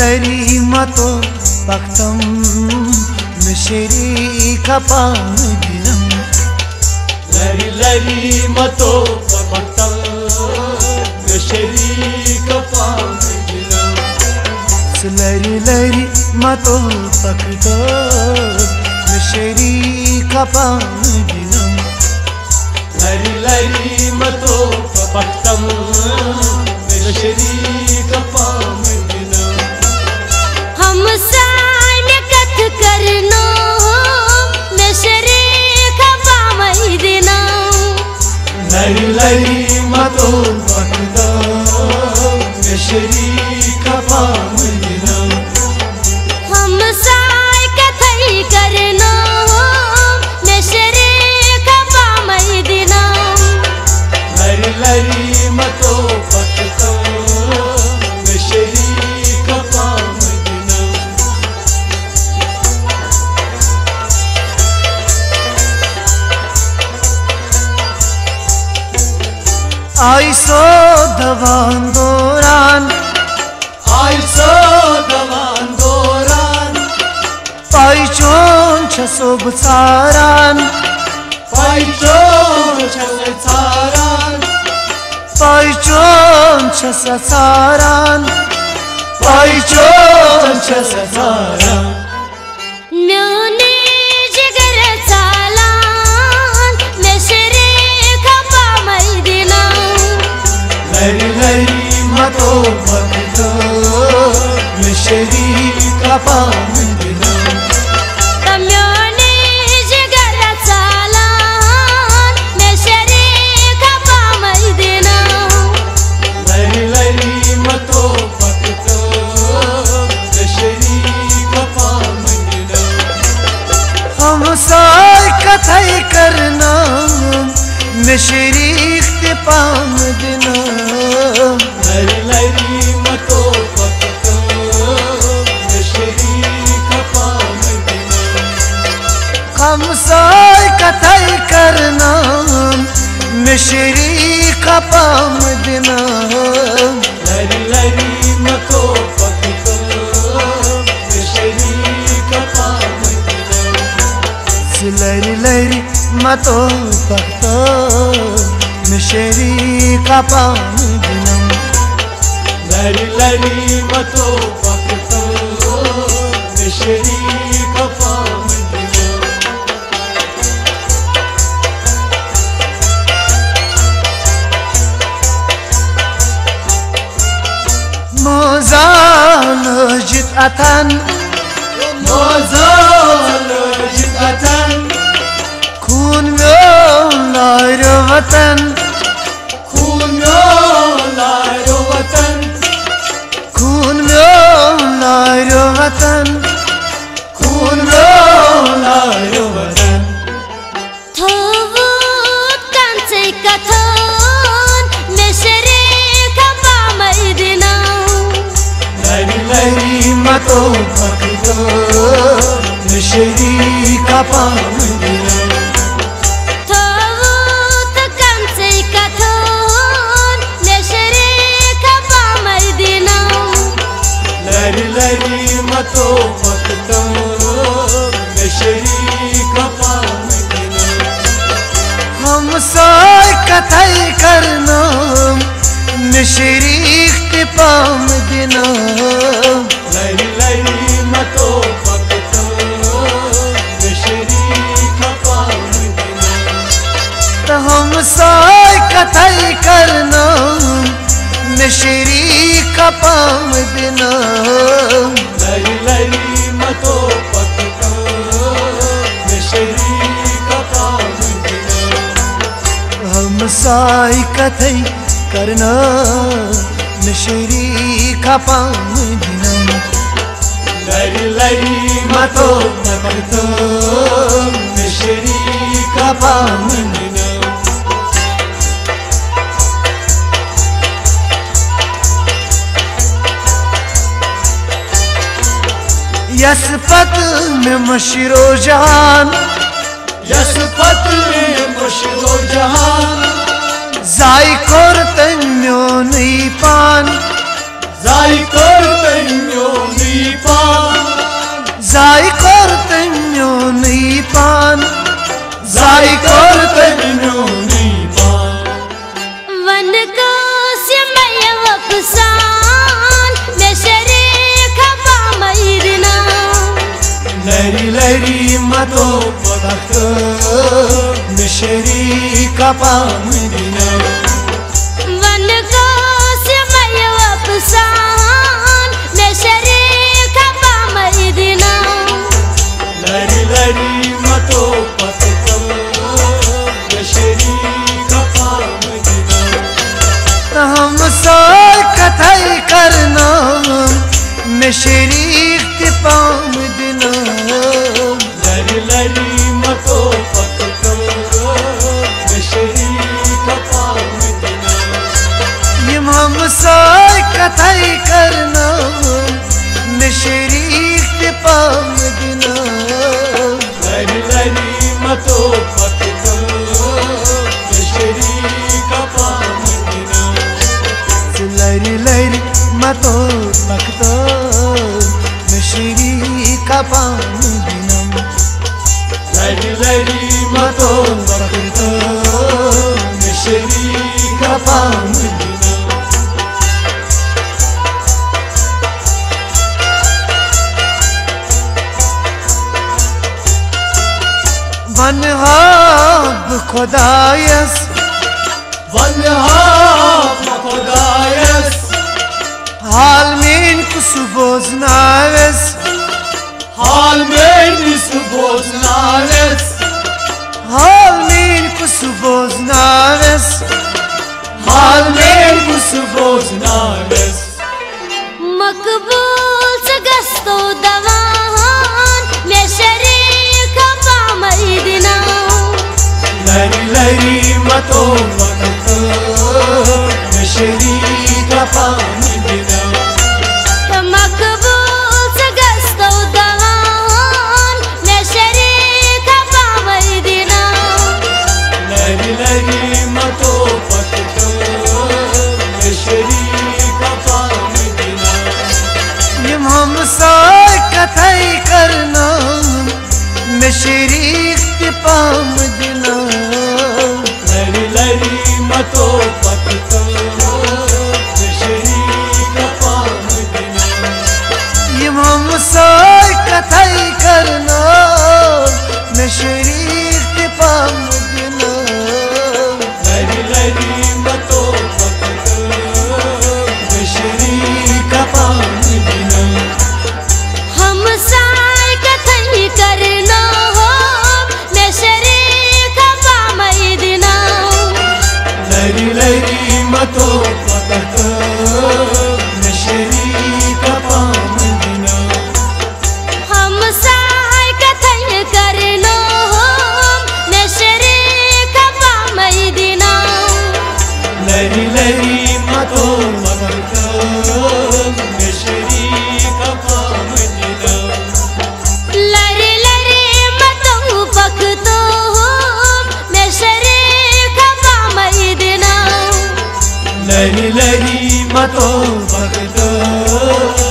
lari mato paktam mishri kapam dinam lari mato paktam mishri kapam dinam lari mato paktam mishri kapam dinam lari mato paktam mishri kapam dinam हम साल कथ करनो मशरे खपाम दिना लरी मतो paktam mishri kapam dinam हम साल कथई करनो मशरे खपाम दिना लरी मतो paktam mishri kapam dinam Ayso davan doran Ayso davan doran Paychon chasob saran Paychon chasaran Paychon chasaran Paychon chasaran म्योने जिगर चालान मशरे खपाम दिना लरी मतो paktam mishri kapam dinam म्योने जिगर चालान मशरे खपाम दिना लरी मतो paktam mishri kapam dinam हम साय कथई करना मिश्री पाम दिना लरी मतो paktam mishri kapam dinam हम साय कथई करना मिश्री पाम दिना लरी मतो paktam mishri kapam dinam लरी मतो paktam mishri kapam dinam लरी मतो paktam mishri kapam dinam Mozan jit atan Mozan jitatan Kun yollar vatan Khun yollar vatan Kun yollar vatan Khun yollar vatan थवुत कांचे कथन मशरे खपाम दिना लरी मतो paktam mishri kapam dinam थवुत कांचे कथन मशरे खपाम दिना लरी मतो paktam mishri kapam dinam हम साय कथई करना मिश्री पाम दिना लरी मतो paktam mishri kapam dinam हम साय कथई करना मिश्री पाम दिना लरी मतो paktam mishri kapam dinam हम साय कथई करना मिश्री पाम दिना लरी मतो paktam mishri kapam dinam यसपत में मशरो जहान यसपत में मशरो जहान जायकोर तन्यो नहीं पान जायकोर तन्यो अफसान में शरीक खपा मदीना लरी लरी मतो पलक में शरीक खपा मदीना वन को सिमय अफसान में शरीक खपा मदीना लरी लरी मतो पलक में शरीक खपा मदीना हम साय कथई करना में शरीक खपा मदीना लरी लरी मतो पलक में शरीक खपा मदीना हम साय कथई करना में शरीक खपा मदीना लरी लरी मतो पलक में शरीक खपा मदीना लरी लरी मतो पलक में शरीक खपा मदीना लरी लरी मतो पलक में शरीक खपा मदीना वनहाब खुदायस वनहाब खुदायस हाल में कुछ बोझनावस हाल में बोझनावस हाल में कुछ बोझनावस हाल में बोझनावस मकबूल से गस्तो दवान में शरीक खपा मदीना लरी लरी मतो पलक में शरीक खपा मदीना मकबूल से गस्तो दवान में शरीक खपा मदीना लरी लरी मतो पलक में शरीक खपा मदीना हम साय कथई करना में शरीक खपा मदीना लरी लरी मतो पलक में शरीक खपा मदीना हम साय कथई करना में शरीक खपा मदीना लरी लरी मतो पलक में शरीक खपा मदीना हम साय कथई करना हो में शरीक खपा मदीना लरी लरी मतो पलक में शरीक खपा मदीना हम साय कथई करना हो में शरीक खपा मदीना लरी लरी मतो पलक में शरीक खपा मदीना लरी लरी मतो पकतो में शरीक खपा मदीना लरी लरी मतो भगत